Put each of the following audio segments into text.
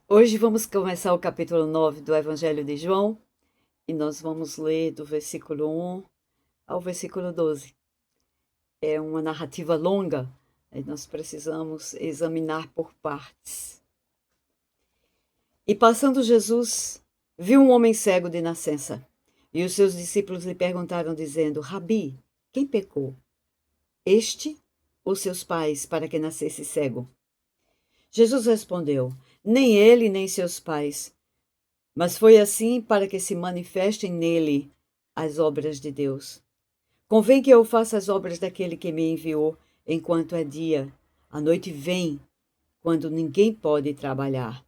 Hoje vamos começar o capítulo 9 do Evangelho de João e nós vamos ler do versículo 1 ao versículo 12. É uma narrativa longa e nós precisamos examinar por partes. E passando Jesus, viu um homem cego de nascença, e os seus discípulos lhe perguntaram, dizendo: Rabi, quem pecou? Este ou seus pais, para que nascesse cego? Jesus respondeu: Nem ele, nem seus pais, mas foi assim para que se manifestem nele as obras de Deus. Convém que eu faça as obras daquele que me enviou enquanto é dia. A noite vem, quando ninguém pode trabalhar.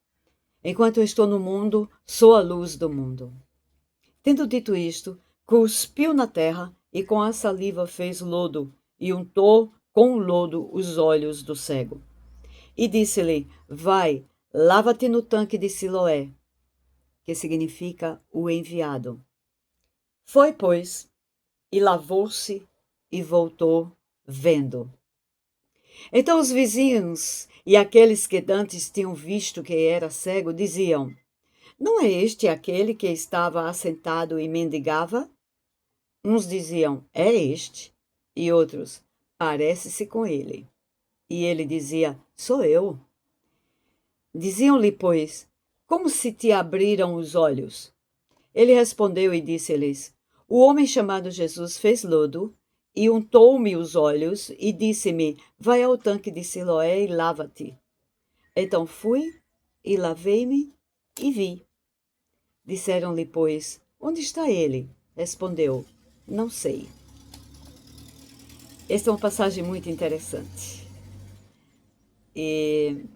Enquanto eu estou no mundo, sou a luz do mundo. Tendo dito isto, cuspiu na terra e com a saliva fez lodo e untou com o lodo os olhos do cego. E disse-lhe: Vai, lava-te no tanque de Siloé, que significa o enviado. Foi, pois, e lavou-se e voltou vendo. Então os vizinhos e aqueles que dantes tinham visto que era cego diziam: Não é este aquele que estava assentado e mendigava? Uns diziam: É este. E outros: Parece-se com ele. E ele dizia: Sou eu. Diziam-lhe, pois: Como se te abriram os olhos? Ele respondeu e disse-lhes: O homem chamado Jesus fez lodo e untou-me os olhos e disse-me: Vai ao tanque de Siloé e lava-te. Então fui e lavei-me e vi. Disseram-lhe, pois: Onde está ele? Respondeu: Não sei. Esta é uma passagem muito interessante. E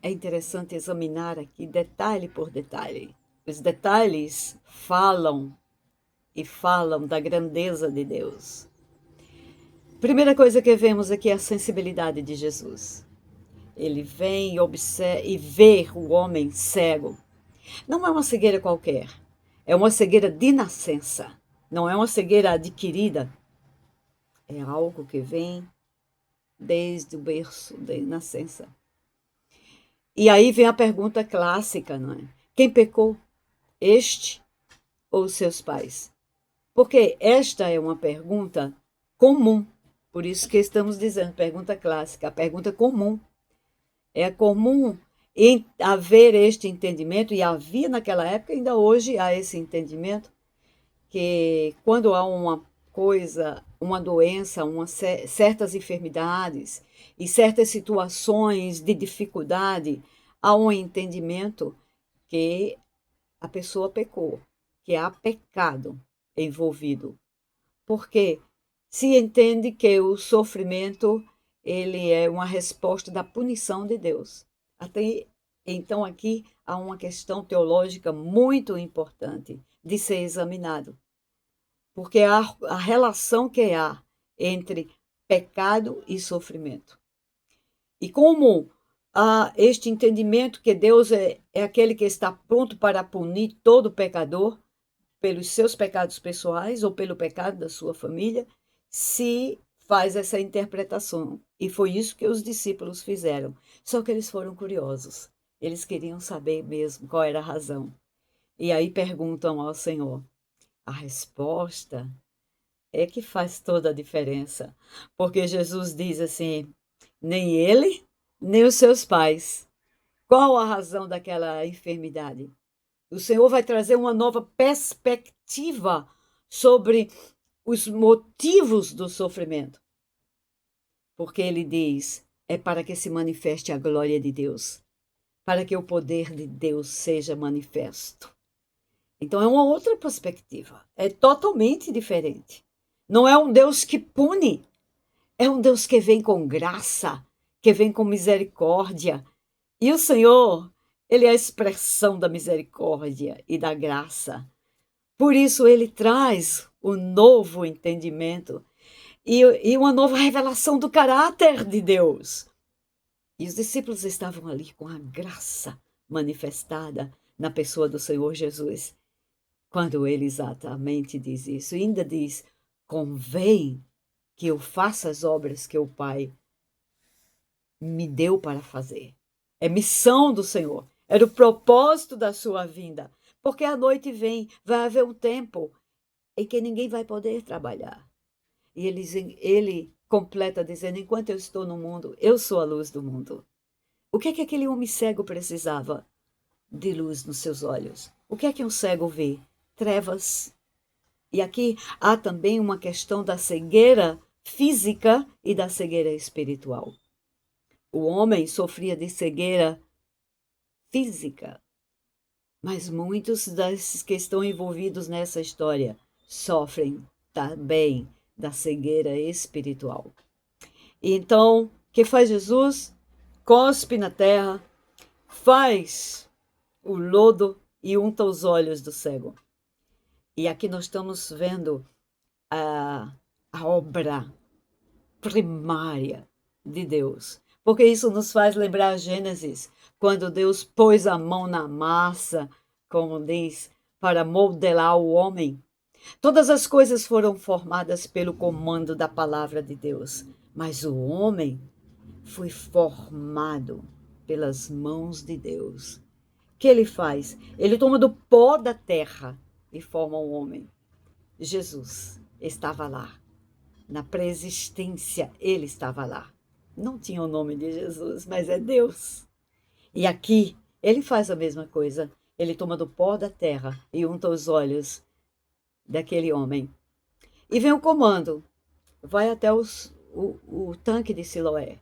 é interessante examinar aqui detalhe por detalhe. Os detalhes falam e falam da grandeza de Deus. Primeira coisa que vemos aqui é a sensibilidade de Jesus. Ele vem e observa e vê o homem cego. Não é uma cegueira qualquer, é uma cegueira de nascença. Não é uma cegueira adquirida, é algo que vem desde o berço, de nascença. E aí vem a pergunta clássica, não é? Quem pecou? Este ou seus pais? Porque esta é uma pergunta comum. Por isso que estamos dizendo pergunta clássica, a pergunta comum. É comum haver este entendimento, e havia naquela época, ainda hoje há esse entendimento, que quando há uma coisa, uma doença, certas enfermidades e certas situações de dificuldade, há um entendimento que a pessoa pecou, que há pecado envolvido. Porque se entende que o sofrimento ele é uma resposta da punição de Deus. Até então aqui há uma questão teológica muito importante de ser examinado, porque a relação que há entre pecado e sofrimento. E como há este entendimento que Deus é aquele que está pronto para punir todo pecador, pelos seus pecados pessoais ou pelo pecado da sua família, se faz essa interpretação. E foi isso que os discípulos fizeram. Só que eles foram curiosos. Eles queriam saber mesmo qual era a razão. E aí perguntam ao Senhor. A resposta é que faz toda a diferença. Porque Jesus diz assim: nem ele, nem os seus pais. Qual a razão daquela enfermidade? O Senhor vai trazer uma nova perspectiva sobre os motivos do sofrimento. Porque ele diz: é para que se manifeste a glória de Deus, para que o poder de Deus seja manifesto. Então é uma outra perspectiva, é totalmente diferente. Não é um Deus que pune, é um Deus que vem com graça, que vem com misericórdia. E o Senhor, ele é a expressão da misericórdia e da graça. Por isso ele traz o novo entendimento e uma nova revelação do caráter de Deus. E os discípulos estavam ali com a graça manifestada na pessoa do Senhor Jesus. Quando ele exatamente diz isso, e ainda diz: convém que eu faça as obras que o Pai me deu para fazer. É missão do Senhor. Era o propósito da sua vinda. Porque a noite vem, vai haver um tempo em que ninguém vai poder trabalhar. E ele completa dizendo: enquanto eu estou no mundo, eu sou a luz do mundo. O que é que aquele homem cego precisava? De luz nos seus olhos. O que é que um cego vê? Trevas. E aqui há também uma questão da cegueira física e da cegueira espiritual. O homem sofria de cegueira física, mas muitos desses que estão envolvidos nessa história sofrem também da cegueira espiritual. E então, o que faz Jesus? Cospe na terra, faz o lodo e unta os olhos do cego. E aqui nós estamos vendo a obra primária de Deus. Porque isso nos faz lembrar Gênesis, quando Deus pôs a mão na massa, como diz, para modelar o homem. Todas as coisas foram formadas pelo comando da palavra de Deus, mas o homem foi formado pelas mãos de Deus. O que ele faz? Ele toma do pó da terra e forma um homem. Jesus estava lá. Na pré-existência, ele estava lá. Não tinha o nome de Jesus, mas é Deus. E aqui, ele faz a mesma coisa. Ele toma do pó da terra e unta os olhos daquele homem. E vem o comando. Vai até o tanque de Siloé.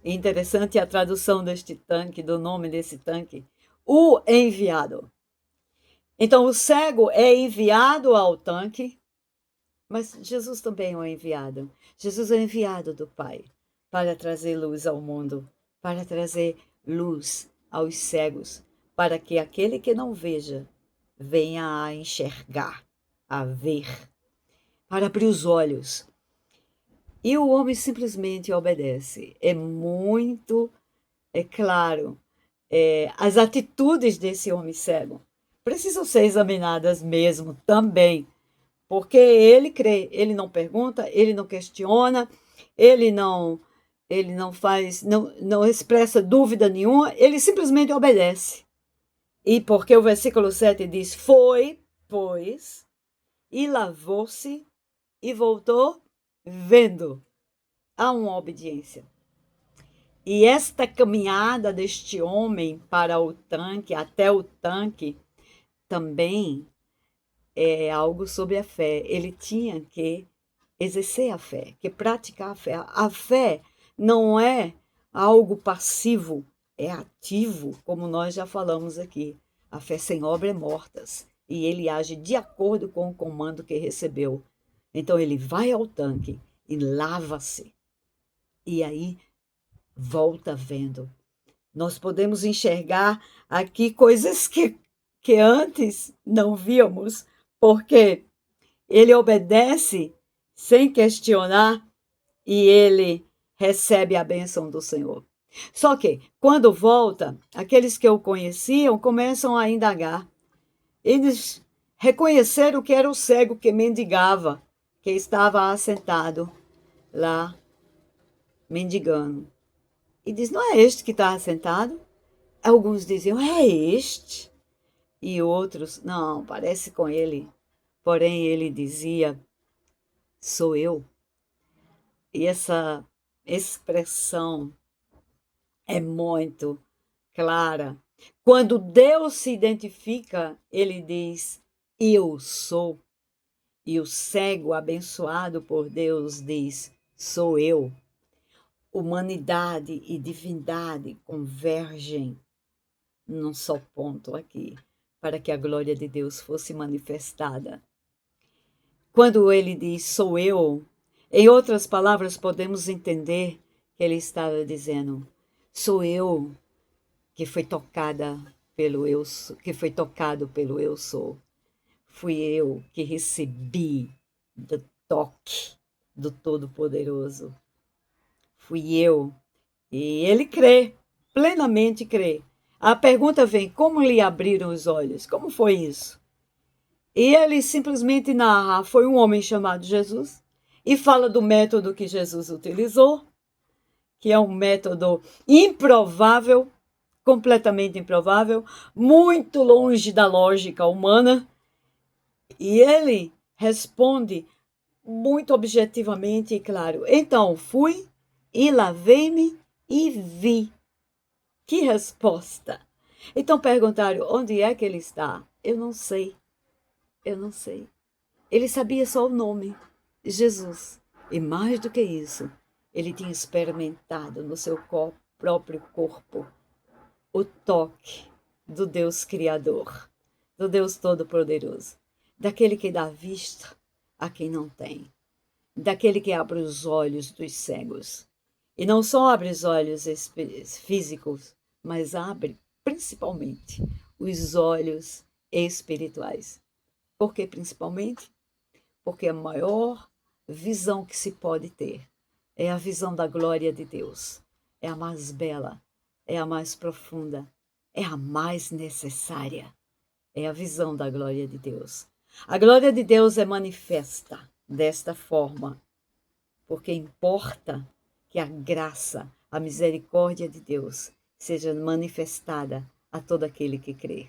É interessante a tradução deste tanque, do nome desse tanque. O enviado. Então, o cego é enviado ao tanque, mas Jesus também é um enviado. Jesus é enviado do Pai para trazer luz ao mundo, para trazer luz aos cegos, para que aquele que não veja venha a enxergar, a ver, para abrir os olhos. E o homem simplesmente obedece. É muito, claro, as atitudes desse homem cego precisam ser examinadas mesmo também. Porque ele crê, ele não pergunta, ele não questiona, ele não faz, não expressa dúvida nenhuma, ele simplesmente obedece. E porque o versículo 7 diz: foi, pois, e lavou-se e voltou vendo. Há uma obediência. E esta caminhada deste homem para o tanque, até o tanque, também é algo sobre a fé. Ele tinha que exercer a fé, que praticar a fé. A fé não é algo passivo, é ativo, como nós já falamos aqui. A fé sem obra é morta, e ele age de acordo com o comando que recebeu. Então ele vai ao tanque e lava-se. E aí volta vendo. Nós podemos enxergar aqui coisas que antes não víamos, porque ele obedece sem questionar e ele recebe a bênção do Senhor. Só que, quando volta, aqueles que o conheciam começam a indagar. Eles reconheceram que era o cego que mendigava, que estava assentado lá, mendigando. E diz: não é este que está assentado? Alguns diziam: é este. E outros: não, parece com ele. Porém, ele dizia: sou eu. E essa expressão é muito clara. Quando Deus se identifica, ele diz: eu sou. E o cego abençoado por Deus diz: sou eu. Humanidade e divindade convergem num só ponto aqui, para que a glória de Deus fosse manifestada. Quando ele diz sou eu, em outras palavras, podemos entender que ele estava dizendo: sou eu que foi tocada pelo eu, que foi tocado pelo eu sou. Fui eu que recebi do toque do Todo-Poderoso. Fui eu. E ele crê, plenamente crê. A pergunta vem: como lhe abriram os olhos? Como foi isso? E ele simplesmente narra: foi um homem chamado Jesus, e fala do método que Jesus utilizou, que é um método improvável, completamente improvável, muito longe da lógica humana, e ele responde muito objetivamente e claro. Então, fui e lavei-me e vi. Que resposta! Então perguntaram, onde é que ele está? Eu não sei, eu não sei. Ele sabia só o nome, Jesus. E mais do que isso, ele tinha experimentado no seu próprio corpo o toque do Deus Criador, do Deus Todo-Poderoso, daquele que dá vista a quem não tem, daquele que abre os olhos dos cegos. E não só abre os olhos físicos, mas abre principalmente os olhos espirituais. Por que principalmente? Porque a maior visão que se pode ter é a visão da glória de Deus. É a mais bela, é a mais profunda, é a mais necessária. É a visão da glória de Deus. A glória de Deus é manifesta desta forma, porque importa que a graça, a misericórdia de Deus seja manifestada a todo aquele que crê.